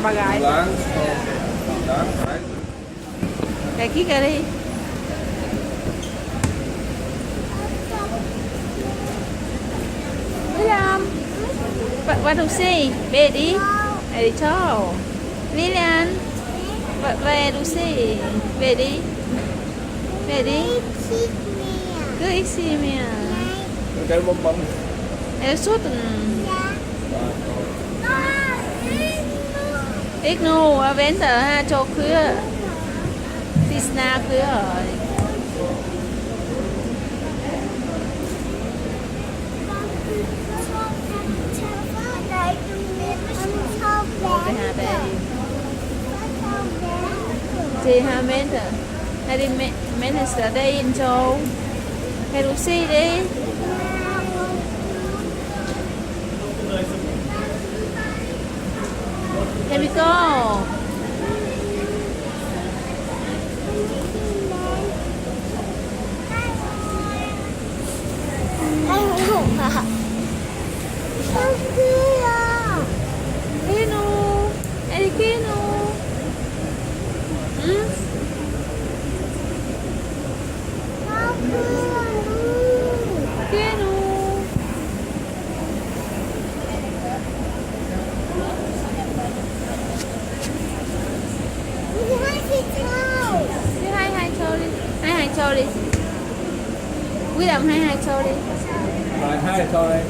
bà gái. Đáng. Đáng phải. Để ký kìa đi. William, what do say? Baby, ready to. William, where do say? Baby, baby. Cứ xí mẹ. Cái bông bông. Em suốt. Ít nu, vén tờ ha cho khứa. Tisna khứa rồi. Cái hà đây. Chị hà mến tờ. Hay đi mến ở đây in châu. Hay đủ xí đi. Here we go. Kenu, Eddie Kenu. Kenu. Châu đi. Quý đồng hai châu đi. Hai cho đây.